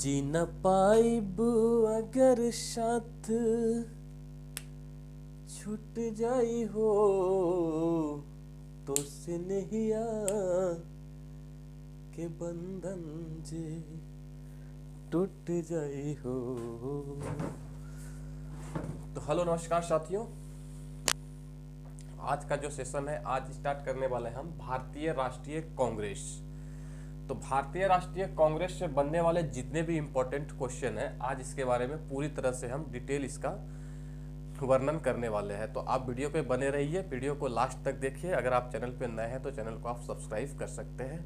जी न पाइब अगर साथ छूट जाई हो तो सिनहिया के बंधन जे टूट जाई हो। तो हेलो नमस्कार साथियों, आज का जो सेशन है आज स्टार्ट करने वाले हैं हम भारतीय राष्ट्रीय कांग्रेस। तो भारतीय राष्ट्रीय कांग्रेस से बनने वाले जितने भी इंपॉर्टेंट क्वेश्चन हैं आज इसके बारे में पूरी तरह से हम डिटेल इसका वर्णन करने वाले हैं। तो आप वीडियो पे बने रहिए, वीडियो को लास्ट तक देखिए। अगर आप चैनल पे नए हैं तो चैनल को आप सब्सक्राइब कर सकते हैं।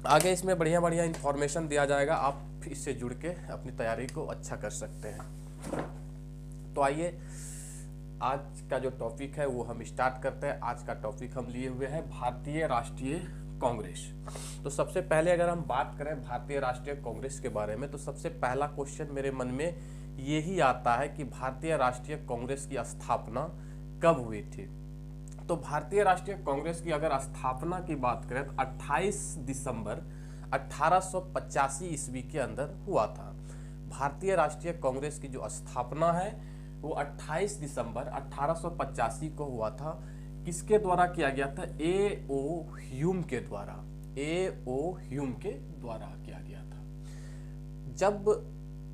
आगे इसमें बढ़िया बढ़िया इंफॉर्मेशन दिया जाएगा, आप इससे जुड़ के अपनी तैयारी को अच्छा कर सकते हैं। तो आइए आज का जो टॉपिक है वो हम स्टार्ट करते हैं। आज का टॉपिक हम लिए हुए हैं भारतीय राष्ट्रीय कांग्रेस। तो सबसे पहले अगर हम बात करें भारतीय राष्ट्रीय कांग्रेस के बारे में तो सबसे पहला क्वेश्चन मेरे मन में यही आता है कि भारतीय राष्ट्रीय कांग्रेस की स्थापना कब हुई थी। तो भारतीय राष्ट्रीय कांग्रेस की अगर स्थापना की बात करें तो 28 दिसंबर 1885 ईस्वी के अंदर हुआ था। भारतीय राष्ट्रीय कांग्रेस की जो स्थापना है वो 28 दिसंबर 1885 को हुआ था। किसके द्वारा किया गया था? ए.ओ. ह्यूम के द्वारा। ए.ओ. ह्यूम के द्वारा किया गया था। जब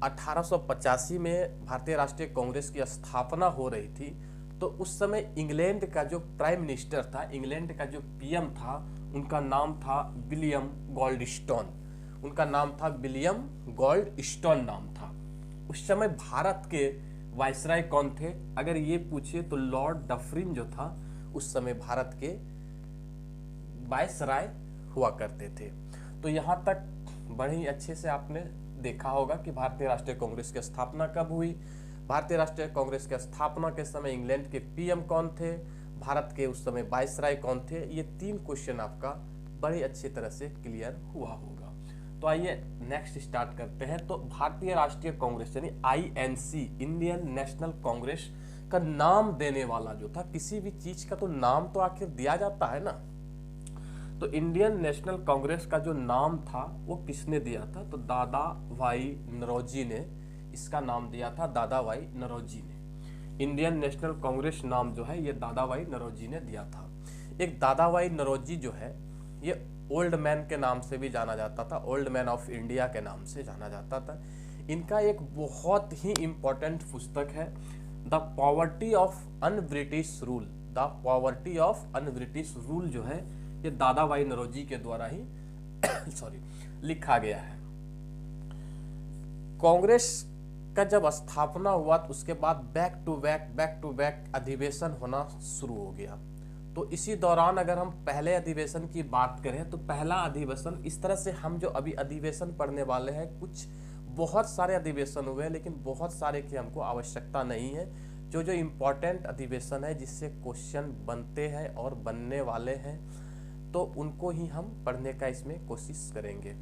1885 में भारतीय राष्ट्रीय कांग्रेस की स्थापना हो रही थी तो उस समय इंग्लैंड का जो प्राइम मिनिस्टर था, इंग्लैंड का जो पीएम था, उनका नाम था विलियम गोल्डस्टोन। उनका नाम था विलियम गोल्डस्टोन नाम था। उस समय भारत के वायसराय कौन थे? अगर ये पूछे तो लॉर्ड डफरिन जो था उस समय भारत के वायसराय हुआ करते थे। तो यहाँ तक बड़े ही अच्छे से आपने देखा होगा कि भारतीय राष्ट्रीय कांग्रेस की स्थापना कब हुई। भारतीय राष्ट्रीय कांग्रेस की स्थापना के समय इंग्लैंड के पीएम कौन थे, भारत के उस समय वायसराय कौन थे। ये तीन क्वेश्चन आपका बड़ी अच्छी तरह से क्लियर हुआ होगा। तो आइए नेक्स्ट स्टार्ट करते हैं। तो भारतीय राष्ट्रीय कांग्रेस यानी आईएनसी, इंडियन नेशनल कांग्रेस का नाम देने वाला जो था, किसी भी चीज का तो नाम तो आखिर दिया जाता है ना। तो इंडियन नेशनल कांग्रेस का जो नाम था वो किसने दिया था? तो दादा भाई नौरोजी ने इसका नाम दिया था। दादा भाई नौरोजी ने इंडियन नेशनल कांग्रेस नाम जो है ये दादा भाई नौरोजी ने दिया था। एक दादा भाई नौरोजी जो है ये ओल्ड मैन के नाम से भी जाना जाता था, ओल्ड मैन ऑफ इंडिया के नाम से जाना जाता था। इनका एक बहुत ही इंपॉर्टेंट पुस्तक है the poverty of un British rule. The poverty of un British rule जो है ये दादा भाई नौरोजी के द्वारा ही लिखा गया है। कांग्रेस का जब स्थापना हुआ तो उसके बाद बैक टू बैक अधिवेशन होना शुरू हो गया। तो इसी दौरान अगर हम पहले अधिवेशन की बात करें तो पहला अधिवेशन इस तरह से, हम जो अभी अधिवेशन पढ़ने वाले हैं, कुछ बहुत सारे अधिवेशन हुए हैं लेकिन बहुत सारे की हमको आवश्यकता नहीं है। जो जो इम्पोर्टेंट अधिवेशन है जिससे क्वेश्चन बनते हैं और बनने वाले हैं तो उनको ही हम पढ़ने का इसमें कोशिश करेंगे।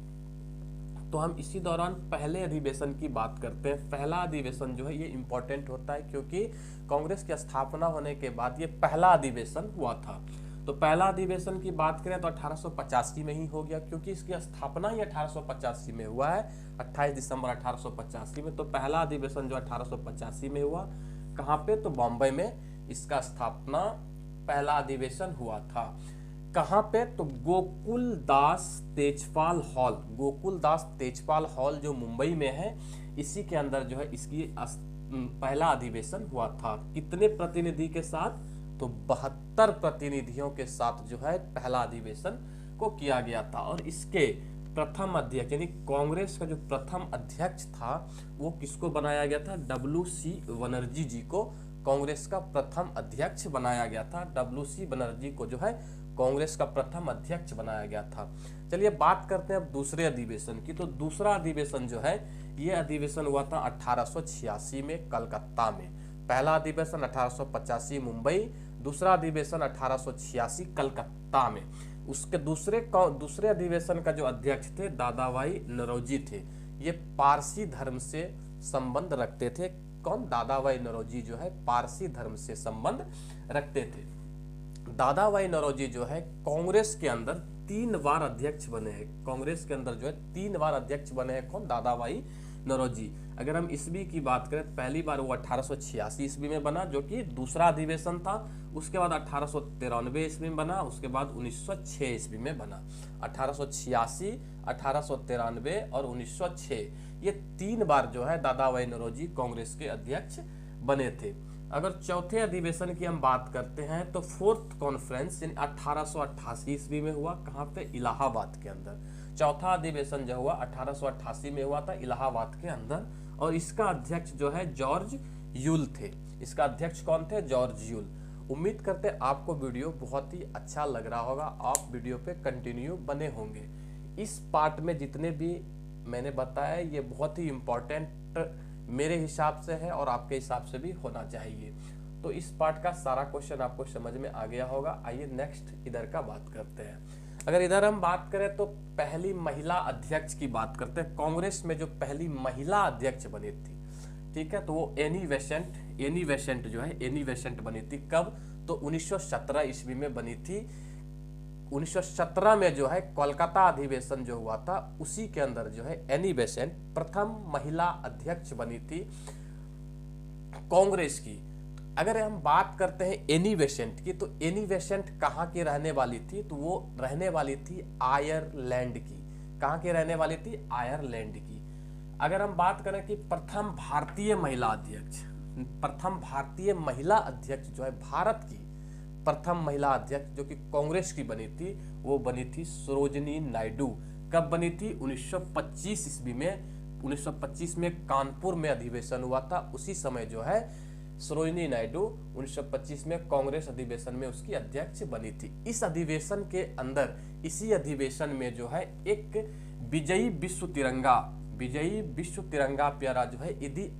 तो हम इसी दौरान पहले अधिवेशन की बात करते हैं। पहला अधिवेशन जो है ये इंपॉर्टेंट होता है क्योंकि कांग्रेस की स्थापना होने के बाद ये पहला अधिवेशन हुआ था। तो पहला अधिवेशन की बात करें तो 1885 में ही हो गया क्योंकि इसकी स्थापना ही 1885 में हुआ है, 28 दिसंबर 1885 में। तो पहला अधिवेशन जो 1885 में हुआ, कहाँ पे? तो बॉम्बे में इसका स्थापना पहला अधिवेशन हुआ था। कहाँ पे? तो गोकुलदास तेजपाल हॉल। गोकुलदास तेजपाल हॉल जो मुंबई में है, इसी के अंदर जो है इसकी पहला अधिवेशन हुआ था। कितने प्रतिनिधि के साथ? तो 72 प्रतिनिधियों के साथ जो है पहला अधिवेशन को किया गया था। और इसके प्रथम अध्यक्ष यानी कांग्रेस का जो प्रथम अध्यक्ष था वो किसको बनाया गया था? WC बनर्जी जी को कांग्रेस का प्रथम अध्यक्ष बनाया गया था। WC बनर्जी को जो है कांग्रेस का प्रथम अध्यक्ष बनाया गया था। चलिए बात करते हैं अब दूसरे अधिवेशन की। तो दूसरा अधिवेशन जो है ये अधिवेशन हुआ था 1886 में कलकत्ता में। पहला अधिवेशन 1885 मुंबई, दूसरा अधिवेशन 1886 कलकत्ता में। उसके दूसरे अधिवेशन का जो अध्यक्ष थे दादा भाई नौरोजी थे। ये पारसी धर्म से संबंध रखते थे। कौन? दादा भाई नौरोजी जो है पारसी धर्म से संबंध रखते थे। दादा भाई नौरोजी जो है कांग्रेस के अंदर 3 बार अध्यक्ष बने हैं कांग्रेस के अंदर, जो है 3 बार अध्यक्ष बने हैं। कौन? दादाभाई नौरोजी। अगर हम ईस्वी की बात करें तो पहली बार वो 1886 ईस्वी में बना, जो कि दूसरा अधिवेशन था। उसके बाद 1893 ईस्वी में बना, उसके बाद 1906 ईस्वी में बना। 1886, 1893 और 1906, ये 3 बार जो है दादाभाई नौरोजी कांग्रेस के अध्यक्ष बने थे। अगर चौथे अधिवेशन की हम बात करते हैं तो फोर्थ कॉन्फ्रेंस यानी 1888 ईस्वी में हुआ। कहाँ पे? इलाहाबाद के अंदर। चौथा अधिवेशन जो हुआ 1888 में हुआ था इलाहाबाद के अंदर, और इसका अध्यक्ष जो है जॉर्ज यूल थे। इसका अध्यक्ष कौन थे? George Yule. उम्मीद करते हैं आपको वीडियो बहुत ही अच्छा लग रहा होगा, आप वीडियो पे कंटिन्यू बने होंगे। इस पार्ट में जितने भी मैंने बताया ये बहुत ही इम्पोर्टेंट मेरे हिसाब से है और आपके हिसाब से भी होना चाहिए। तो इस पार्ट का सारा क्वेश्चन आपको समझ में आ गया होगा। आइए नेक्स्ट इधर का बात करते हैं। अगर इधर हम बात करें तो पहली महिला अध्यक्ष की बात करते हैं। कांग्रेस में जो पहली महिला अध्यक्ष बनी थी, ठीक है, तो वो एनी बेसेंट जो है एनी बेसेंट बनी थी। कब? तो 1917 ईस्वी में बनी थी। 1917 में जो है कोलकाता अधिवेशन जो हुआ था उसी के अंदर जो है एनी बेसेंट प्रथम महिला अध्यक्ष बनी थी कांग्रेस की। अगर हम बात करते हैं एनी बेसेंट की, तो एनी बेसेंट कहाँ की रहने वाली थी? तो वो रहने वाली थी आयरलैंड की। कहाँ की रहने वाली थी? आयरलैंड की। अगर हम बात करें कि प्रथम भारतीय महिला अध्यक्ष जो है भारत की प्रथम महिला अध्यक्ष जो कि कांग्रेस की बनी थी, वो बनी थी सरोजिनी नायडू। कब बनी थी? 1925 ईस्वी में। 1925 में कानपुर में अधिवेशन हुआ था, उसी समय जो है सरोजिनी नायडू 1925 में कांग्रेस अधिवेशन में उसकी अध्यक्ष बनी थी। इस अधिवेशन के अंदर, इसी अधिवेशन में जो है एक विजयी विश्व तिरंगा प्यारा जो है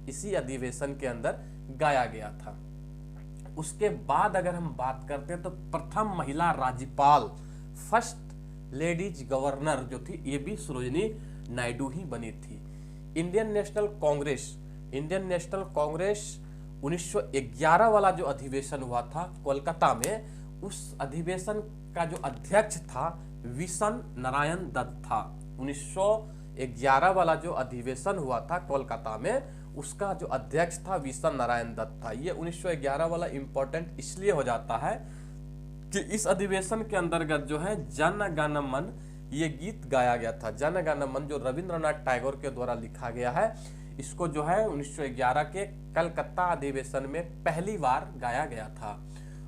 इसी अधिवेशन के अंदर गाया गया था। उसके बाद अगर हम बात करते हैं तो प्रथम महिला राज्यपाल, फर्स्ट लेडीज गवर्नर जो थी, ये भी सरोजिनी नायडू ही बनी थी। इंडियन नेशनल कांग्रेस 1911 वाला जो अधिवेशन हुआ था कोलकाता में, उस अधिवेशन का जो अध्यक्ष था विशन नारायण दत्त था। 1911 वाला जो अधिवेशन हुआ था कोलकाता में, उसका जो अध्यक्ष था विशन नारायण दत्त था। ये 1911 वाला इंपॉर्टेंट इसलिए हो जाता है कि इस अधिवेशन के अंतर्गत जो है जन गण मन ये गीत गाया गया था। जन गण मन जो रविंद्रनाथ टैगोर के द्वारा लिखा गया है, इसको जो है 1911 के कलकत्ता अधिवेशन में पहली बार गाया गया था।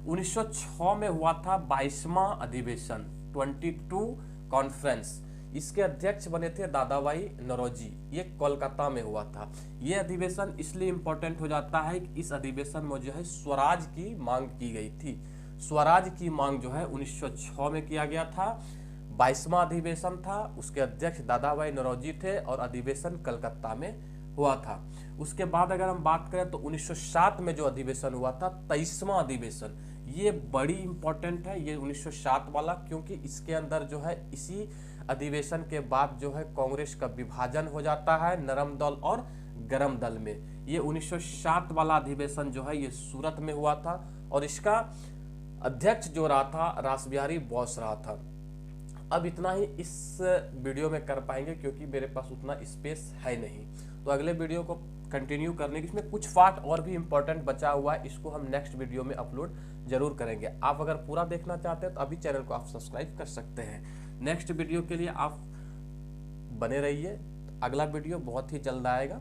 1906 में हुआ था 22वां अधिवेशन, 22 कॉन्फ्रेंस। इसके अध्यक्ष बने थे दादाभाई नौरोजी। ये कोलकाता में हुआ था। ये अधिवेशन इसलिए इंपॉर्टेंट हो जाता है कि इस अधिवेशन में जो है स्वराज की मांग की गई थी। स्वराज की मांग जो है 1906 में किया गया था। 22वां अधिवेशन था, उसके अध्यक्ष दादाभाई नौरोजी थे और अधिवेशन कलकत्ता में हुआ था। उसके बाद अगर हम बात करें तो 1907 में जो अधिवेशन हुआ था 23वां अधिवेशन, ये बड़ी इंपॉर्टेंट है ये 1907 वाला, क्योंकि इसके अंदर जो है इसी अधिवेशन के बाद जो है कांग्रेस का विभाजन हो जाता है नरम दल और गरम दल में। ये 1907 वाला अधिवेशन जो है ये सूरत में हुआ था और इसका अध्यक्ष जो रहा था रासबिहारी बोस रहा था। अब इतना ही इस वीडियो में कर पाएंगे क्योंकि मेरे पास उतना स्पेस है नहीं, तो अगले वीडियो को कंटिन्यू करने की, इसमें कुछ पार्ट और भी इंपॉर्टेंट बचा हुआ है, इसको हम नेक्स्ट वीडियो में अपलोड जरूर करेंगे। आप अगर पूरा देखना चाहते हैं तो अभी चैनल को आप सब्सक्राइब कर सकते हैं। नेक्स्ट वीडियो के लिए आप बने रहिए, अगला वीडियो बहुत ही जल्द आएगा,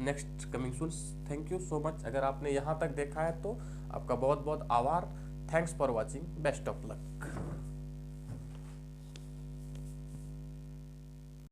next coming soon. Thank you so much. अगर आपने यहाँ तक देखा है तो आपका बहुत बहुत आभार। Thanks for watching, best of luck.